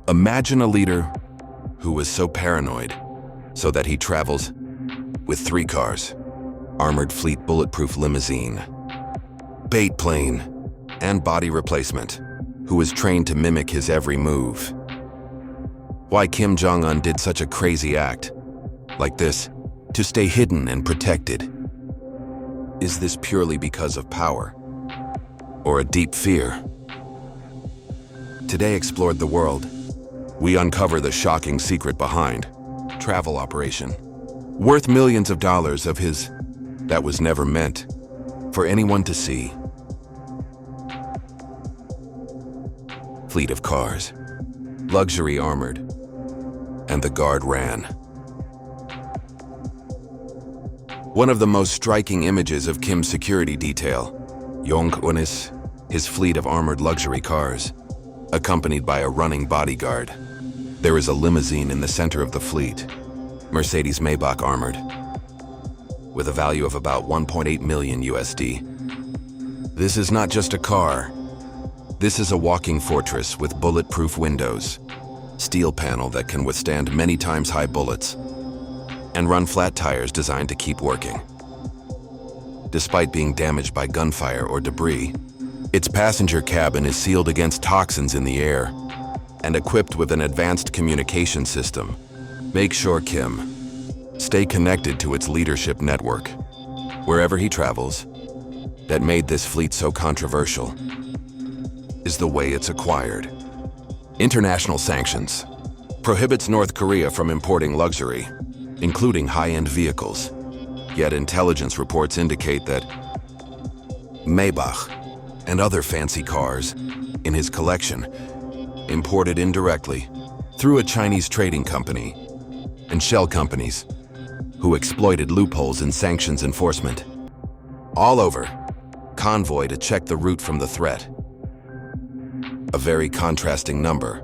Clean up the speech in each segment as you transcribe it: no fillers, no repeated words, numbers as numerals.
Imagine a leader who was so paranoid so that he travels with 3 cars: armored fleet bulletproof limousine, bait plane, and body replacement, who was trained to mimic his every move. Why Kim Jong-Un did such a crazy act like this to stay hidden and protected? Is this purely because of power or a deep fear? Today Explored the World, we uncover the shocking secret behind travel operation, worth millions of dollars of his that was never meant for anyone to see. Fleet of cars, luxury armored, and the guard ran. One of the most striking images of Kim's security detail, Jong-un, his fleet of armored luxury cars, accompanied by a running bodyguard. There is a limousine in the center of the fleet, Mercedes Maybach armored, with a value of about 1.8 million USD. This is not just a car. This is a walking fortress with bulletproof windows, steel panel that can withstand many times high bullets, and run flat tires designed to keep working. Despite being damaged by gunfire or debris, its passenger cabin is sealed against toxins in the air and equipped with an advanced communication system. Make sure Kim stay connected to its leadership network wherever he travels. That made this fleet so controversial is the way it's acquired. International sanctions prohibits North Korea from importing luxury, including high-end vehicles. Yet intelligence reports indicate that Maybach and other fancy cars in his collection imported indirectly through a Chinese trading company and shell companies who exploited loopholes in sanctions enforcement. All over, convoy to check the route from the threat. A very contrasting number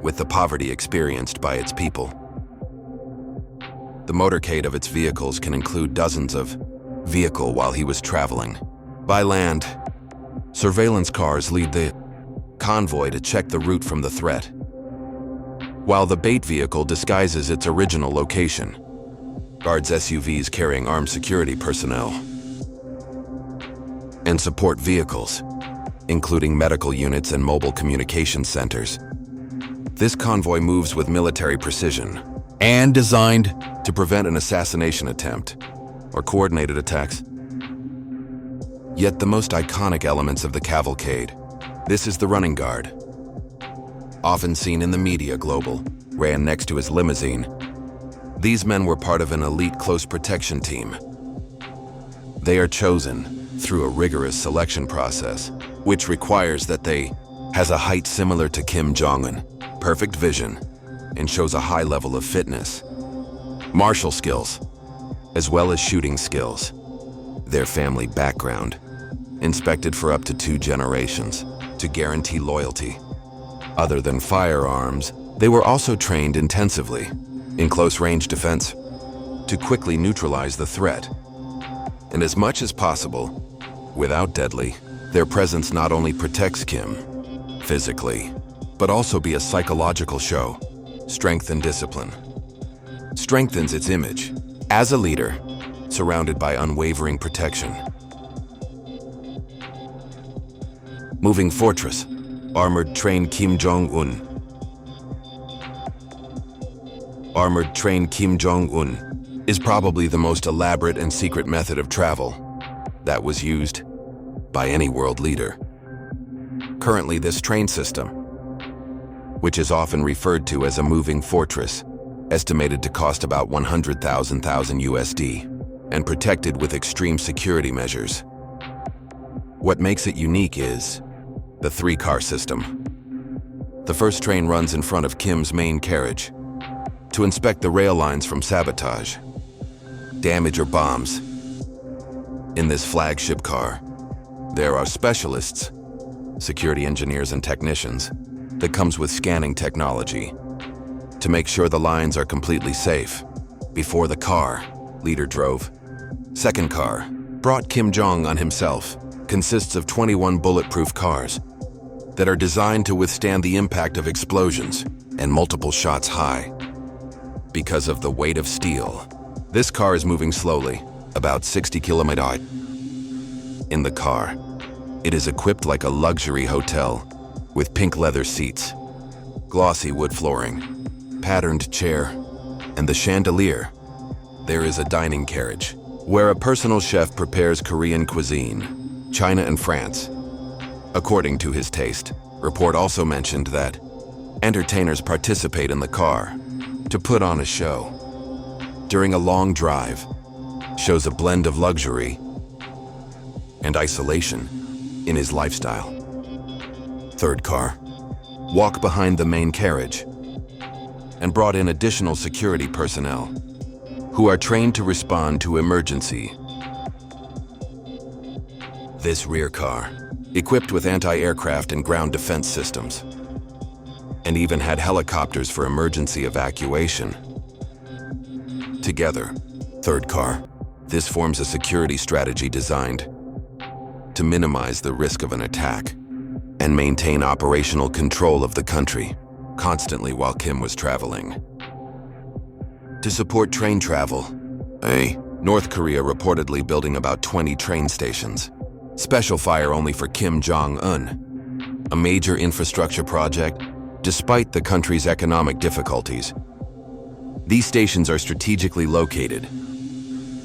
with the poverty experienced by its people. The motorcade of its vehicles can include dozens of vehicles while he was traveling. By land, surveillance cars lead the convoy to check the route from the threat, while the bait vehicle disguises its original location. Guards SUVs carrying armed security personnel and support vehicles, including medical units and mobile communication centers. This convoy moves with military precision and designed to prevent an assassination attempt or coordinated attacks. Yet the most iconic elements of the cavalcade, this is the running guard. Often seen in the media global, ran next to his limousine. These men were part of an elite close protection team. They are chosen through a rigorous selection process, which requires that they has a height similar to Kim Jong-Un, perfect vision, and shows a high level of fitness, martial skills, as well as shooting skills. Their family background, inspected for up to 2 generations to guarantee loyalty. Other than firearms, they were also trained intensively in close-range defense to quickly neutralize the threat. And as much as possible, without deadly, their presence not only protects Kim physically, but also be a psychological show, strength and discipline. Strengthens its image as a leader, surrounded by unwavering protection. Moving fortress, armored train Kim Jong-Un. Armored train Kim Jong-Un is probably the most elaborate and secret method of travel that was used by any world leader. Currently, this train system, which is often referred to as a moving fortress, estimated to cost about 100,000 USD and protected with extreme security measures. What makes it unique is the 3-car system. The first train runs in front of Kim's main carriage to inspect the rail lines from sabotage, damage, or bombs. In this flagship car, there are specialists, security engineers and technicians, that comes with scanning technology to make sure the lines are completely safe. Before the car, leader drove. Second car, brought Kim Jong-un himself, consists of 21 bulletproof cars. that are designed to withstand the impact of explosions and multiple shots high. Because of the weight of steel, this car is moving slowly, about 60 km/h. In the car, it is equipped like a luxury hotel with pink leather seats, glossy wood flooring, patterned chair, and the chandelier. There is a dining carriage where a personal chef prepares Korean cuisine, China and France, according to his taste. Report also mentioned that entertainers participate in the car to put on a show. During a long drive, shows a blend of luxury and isolation in his lifestyle. Third car, walk behind the main carriage and brought in additional security personnel who are trained to respond to emergency. This rear car, equipped with anti-aircraft and ground defense systems, and even had helicopters for emergency evacuation. Together, third car, this forms a security strategy designed to minimize the risk of an attack and maintain operational control of the country constantly while Kim was traveling. To support train travel, North Korea reportedly building about 20 train stations. Special fire only for Kim Jong-Un, a major infrastructure project despite the country's economic difficulties. These stations are strategically located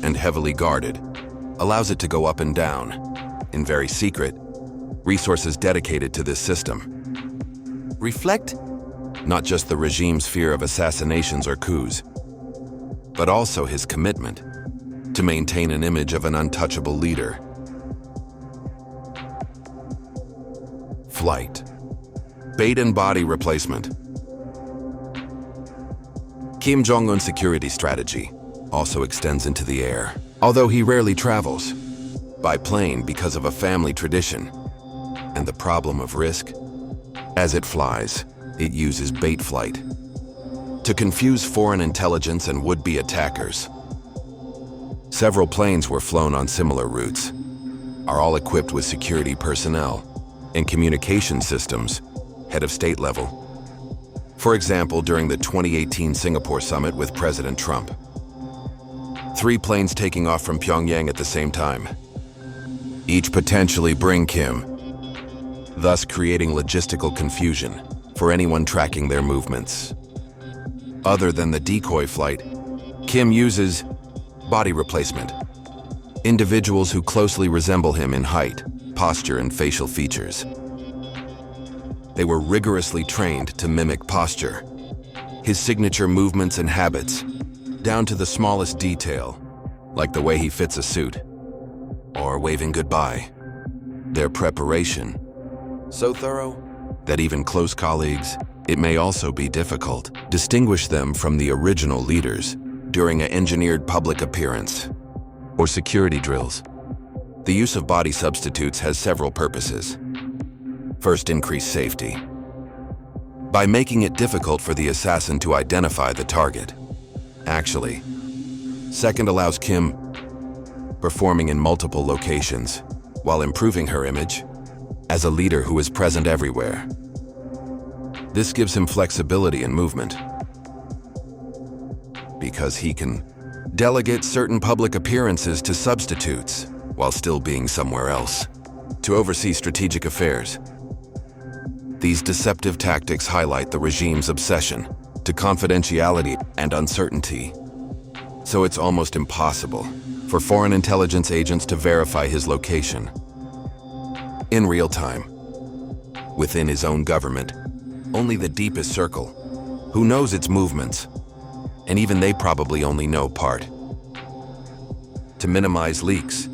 and heavily guarded, allows it to go up and down in very secret, resources dedicated to this system. Reflect not just the regime's fear of assassinations or coups, but also his commitment to maintain an image of an untouchable leader. Flight. Bait and body replacement. Kim Jong-un's security strategy also extends into the air, although he rarely travels by plane because of a family tradition and the problem of risk. As it flies, it uses bait flight to confuse foreign intelligence and would-be attackers. Several planes were flown on similar routes, are all equipped with security personnel and communication systems, head of state level. For example, during the 2018 Singapore summit with President Trump, 3 planes taking off from Pyongyang at the same time, each potentially bring Kim, thus creating logistical confusion for anyone tracking their movements. Other than the decoy flight, Kim uses body replacement, individuals who closely resemble him in height, posture, and facial features. They were rigorously trained to mimic posture, his signature movements and habits, down to the smallest detail, like the way he fits a suit, or waving goodbye. Their preparation, so thorough that even close colleagues, it may also be difficult, distinguish them from the original leaders during an engineered public appearance or security drills. The use of body substitutes has several purposes. First, increase safety by making it difficult for the assassin to identify the target. Actually, second, allows Kim performing in multiple locations while improving her image as a leader who is present everywhere. This gives him flexibility in movement because he can delegate certain public appearances to substitutes while still being somewhere else to oversee strategic affairs. These deceptive tactics highlight the regime's obsession to confidentiality and uncertainty, so it's almost impossible for foreign intelligence agents to verify his location in real time. Within his own government, only the deepest circle, who knows its movements, and even they probably only know part. To minimize leaks,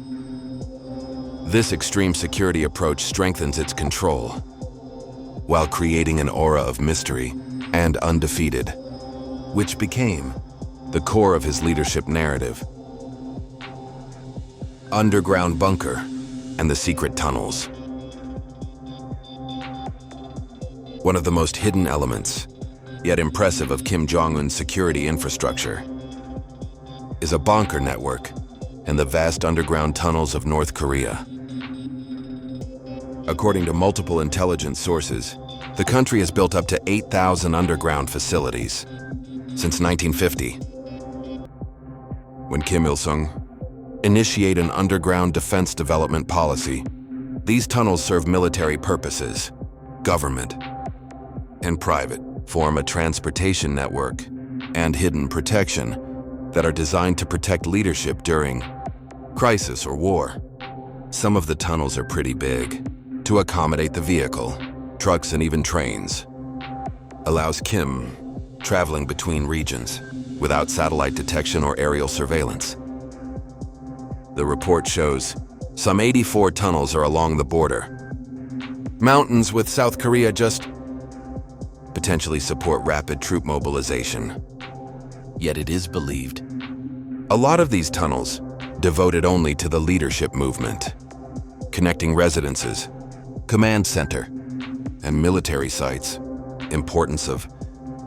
this extreme security approach strengthens its control, while creating an aura of mystery and undefeated, which became the core of his leadership narrative. Underground bunker and the secret tunnels. One of the most hidden elements, yet impressive, of Kim Jong-un's security infrastructure is a bunker network and the vast underground tunnels of North Korea. According to multiple intelligence sources, the country has built up to 8,000 underground facilities since 1950, when Kim Il-sung initiated an underground defense development policy. These tunnels serve military purposes, government and private, form a transportation network and hidden protection that are designed to protect leadership during crisis or war. Some of the tunnels are pretty big to accommodate the vehicle, trucks, and even trains. Allows Kim traveling between regions without satellite detection or aerial surveillance. The report shows some 84 tunnels are along the border. Mountains with South Korea just potentially support rapid troop mobilization. Yet it is believed a lot of these tunnels devoted only to the leadership movement, connecting residences, command center, and military sites. Importance of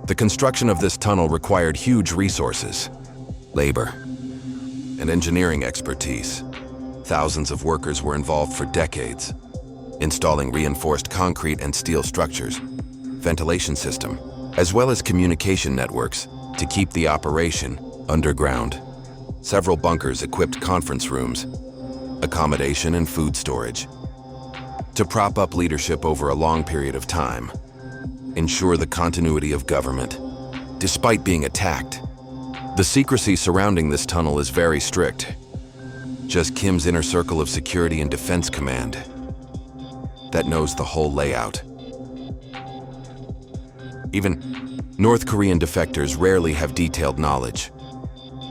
the construction of this tunnel required huge resources, labor, and engineering expertise. Thousands of workers were involved for decades, installing reinforced concrete and steel structures, ventilation system, as well as communication networks to keep the operation underground. Several bunkers equipped conference rooms, accommodation, and food storage to prop up leadership over a long period of time, ensure the continuity of government. Despite being attacked, the secrecy surrounding this tunnel is very strict. Just Kim's inner circle of security and defense command that knows the whole layout. Even North Korean defectors rarely have detailed knowledge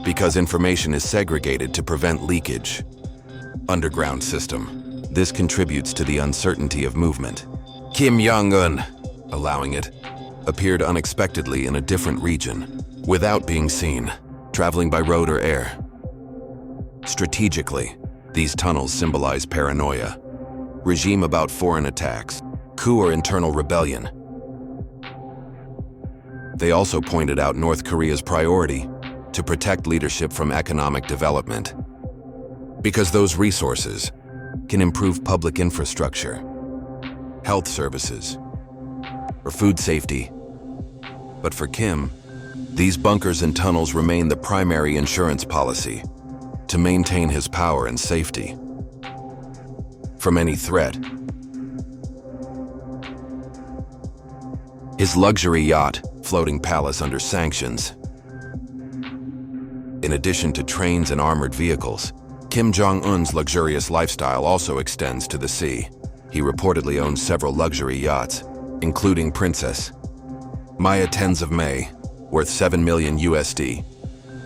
because information is segregated to prevent leakage. Underground system. This contributes to the uncertainty of movement. Kim Jong-Un, allowing it, appeared unexpectedly in a different region without being seen, traveling by road or air. Strategically, these tunnels symbolize paranoia, regime about foreign attacks, coup or internal rebellion. They also pointed out North Korea's priority to protect leadership from economic development, because those resources can improve public infrastructure, health services, or food safety. But for Kim, these bunkers and tunnels remain the primary insurance policy to maintain his power and safety from any threat. His luxury yacht, floating palace under sanctions. In addition to trains and armored vehicles, Kim Jong-un's luxurious lifestyle also extends to the sea. He reportedly owns several luxury yachts, including Princess Maya 10s of May, worth 7 million USD,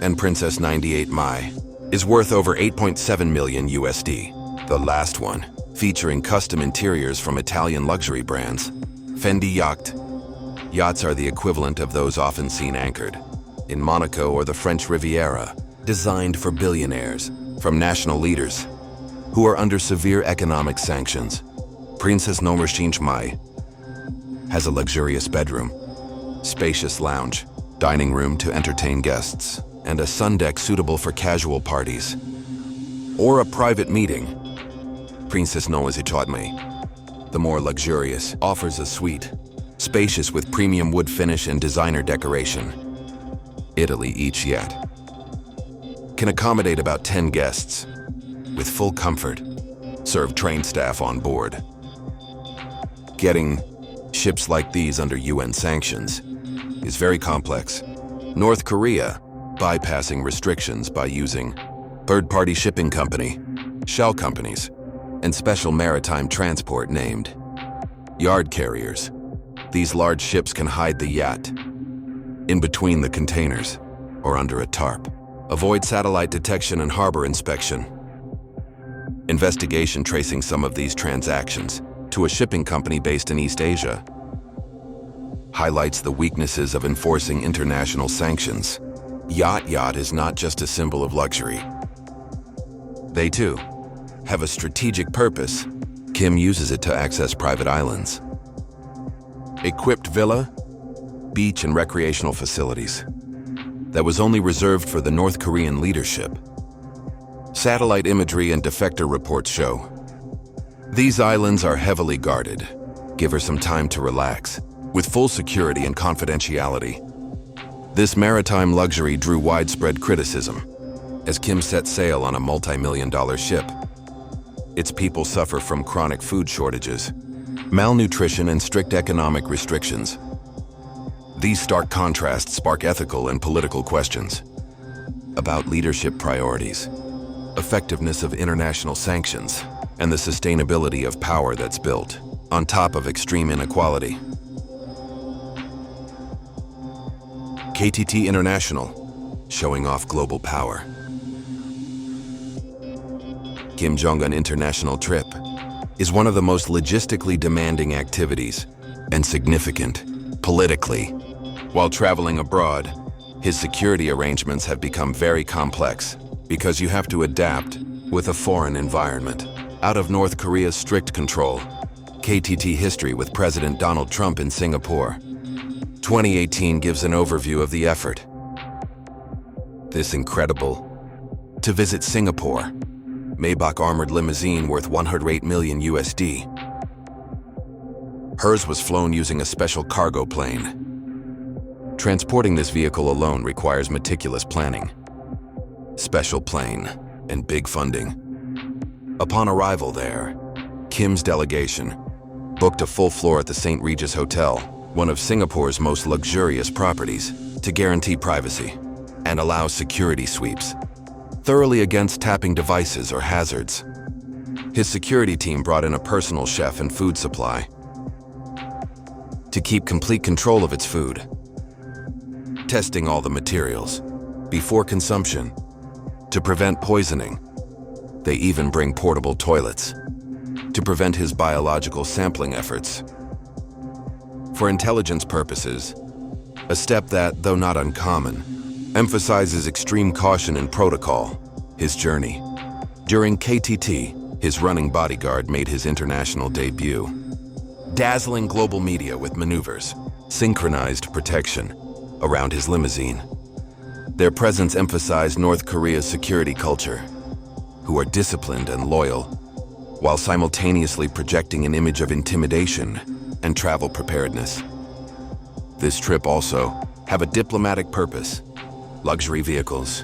and Princess 98 Mai is worth over 8.7 million USD. The last one, featuring custom interiors from Italian luxury brands, Fendi Yacht. Yachts are the equivalent of those often seen anchored in Monaco or the French Riviera, designed for billionaires from national leaders who are under severe economic sanctions. Princess Nomersinch Mai has a luxurious bedroom, spacious lounge, dining room to entertain guests, and a sun deck suitable for casual parties or a private meeting. Princess Nomersinch Mai, the more luxurious, offers a suite, spacious with premium wood finish and designer decoration. Italy. Each yacht can accommodate about 10 guests with full comfort, serve trained staff on board. Getting ships like these under UN sanctions is very complex. North Korea bypassing restrictions by using third-party shipping company, shell companies, and special maritime transport named yard carriers. These large ships can hide the yacht in between the containers or under a tarp. Avoid satellite detection and harbor inspection. Investigation tracing some of these transactions to a shipping company based in East Asia highlights the weaknesses of enforcing international sanctions. Yacht is not just a symbol of luxury. They too have a strategic purpose. Kim uses it to access private islands, equipped villa, beach and recreational facilities that was only reserved for the North Korean leadership. Satellite imagery and defector reports show These islands are heavily guarded. Give her some time to relax, with full security and confidentiality. This maritime luxury drew widespread criticism, as Kim set sail on a multi-million-dollar ship. Its people suffer from chronic food shortages, malnutrition, and strict economic restrictions. These stark contrasts spark ethical and political questions about leadership priorities, effectiveness of international sanctions, and the sustainability of power that's built on top of extreme inequality. KTT International, showing off global power. Kim Jong-Un international trip is one of the most logistically demanding activities and significant politically. While traveling abroad, his security arrangements have become very complex because you have to adapt with a foreign environment. Out of North Korea's strict control, KTT history with President Donald Trump in Singapore. 2018 gives an overview of the effort. This incredible to visit Singapore. Maybach armored limousine worth 108 million USD. Hers was flown using a special cargo plane. Transporting this vehicle alone requires meticulous planning, special plane, and big funding. Upon arrival there, Kim's delegation booked a full floor at the St. Regis Hotel, one of Singapore's most luxurious properties, to guarantee privacy and allow security sweeps, thoroughly against tapping devices or hazards. His security team brought in a personal chef and food supply to keep complete control of its food, testing all the materials before consumption to prevent poisoning. They even bring portable toilets to prevent his biological sampling efforts. For intelligence purposes, a step that, though not uncommon, emphasizes extreme caution and protocol. His journey. During KTT, his running bodyguard made his international debut, dazzling global media with maneuvers, synchronized protection around his limousine. Their presence emphasized North Korea's security culture, who are disciplined and loyal, while simultaneously projecting an image of intimidation and travel preparedness. This trip also have a diplomatic purpose: luxury vehicles,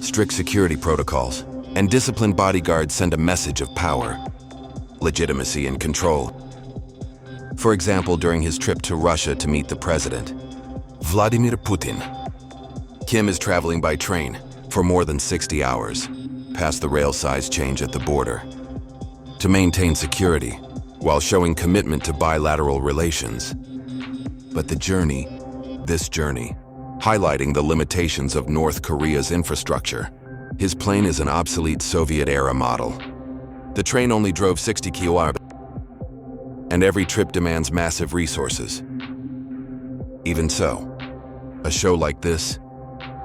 strict security protocols, and disciplined bodyguards send a message of power, legitimacy, and control. For example, during his trip to Russia to meet the president, Vladimir Putin, Kim is traveling by train for more than 60 hours, past the rail size change at the border, to maintain security while showing commitment to bilateral relations. But this journey, highlighting the limitations of North Korea's infrastructure. His plane is an obsolete Soviet-era model. The train only drove 60 km, and every trip demands massive resources. Even so, a show like this,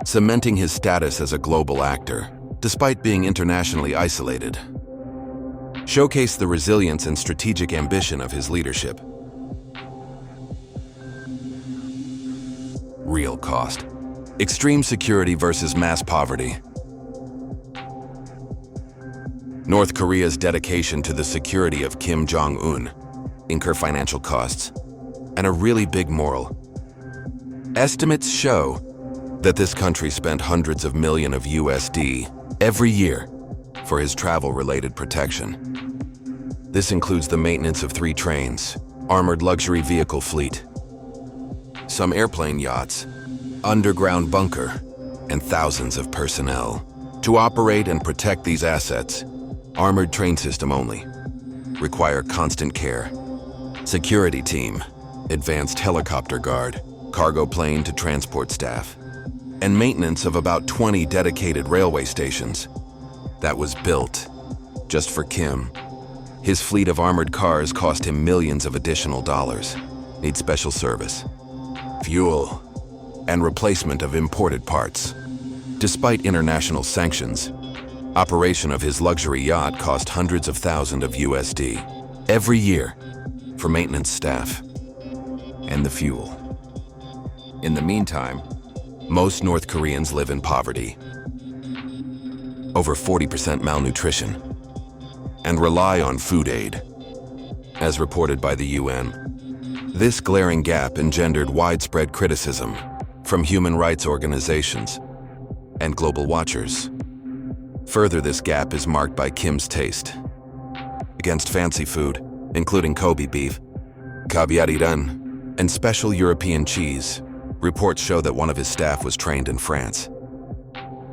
cementing his status as a global actor, despite being internationally isolated, showcased the resilience and strategic ambition of his leadership. Real cost. Extreme security versus mass poverty. North Korea's dedication to the security of Kim Jong-Un incur financial costs and a really big moral. Estimates show that this country spent hundreds of millions of USD every year for his travel-related protection. This includes the maintenance of 3 trains, armored luxury vehicle fleet, some airplane yachts, underground bunker, and thousands of personnel. To operate and protect these assets, armored train system only, require constant care. Security team, advanced helicopter guard, cargo plane to transport staff, and maintenance of about 20 dedicated railway stations. That was built just for Kim. His fleet of armored cars cost him millions of additional dollars. Need special service, fuel, and replacement of imported parts. Despite international sanctions, operation of his luxury yacht cost hundreds of thousands of USD every year for maintenance staff and the fuel. In the meantime, most North Koreans live in poverty, over 40% malnutrition, and rely on food aid as reported by the UN. This glaring gap engendered widespread criticism from human rights organizations and global watchers. Further, this gap is marked by Kim's taste against fancy food, including Kobe beef, caviar Iran, and special European cheese. Reports show that one of his staff was trained in France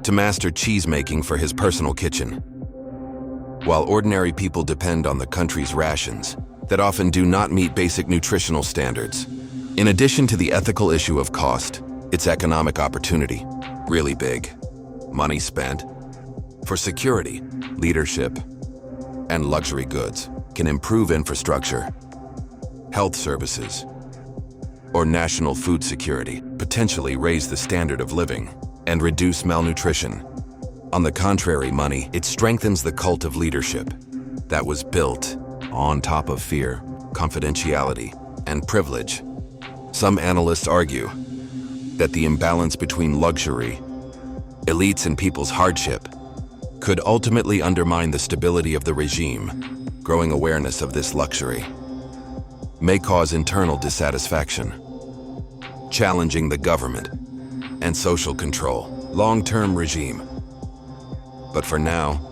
to master cheese-making for his personal kitchen. While ordinary people depend on the country's rations that often do not meet basic nutritional standards. In addition to the ethical issue of cost, it's economic opportunity, really big. Money spent for security, leadership, and luxury goods can improve infrastructure, health services, or national food security, potentially raise the standard of living and reduce malnutrition. On the contrary, money, it strengthens the cult of leadership that was built on top of fear, confidentiality, and privilege. Some analysts argue that the imbalance between luxury, elites, and people's hardship could ultimately undermine the stability of the regime. Growing awareness of this luxury may cause internal dissatisfaction, challenging the government and social control, long-term regime. But for now,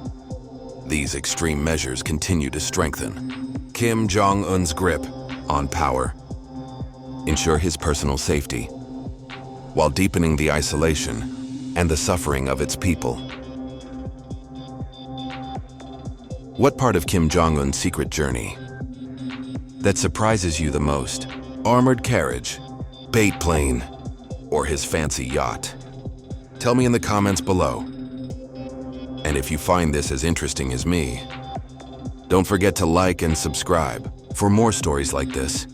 these extreme measures continue to strengthen Kim Jong-un's grip on power, ensure his personal safety, while deepening the isolation and the suffering of its people. What part of Kim Jong-un's secret journey that surprises you the most? Armored carriage, bait plane, or his fancy yacht? Tell me in the comments below. And if you find this as interesting as me, don't forget to like and subscribe for more stories like this.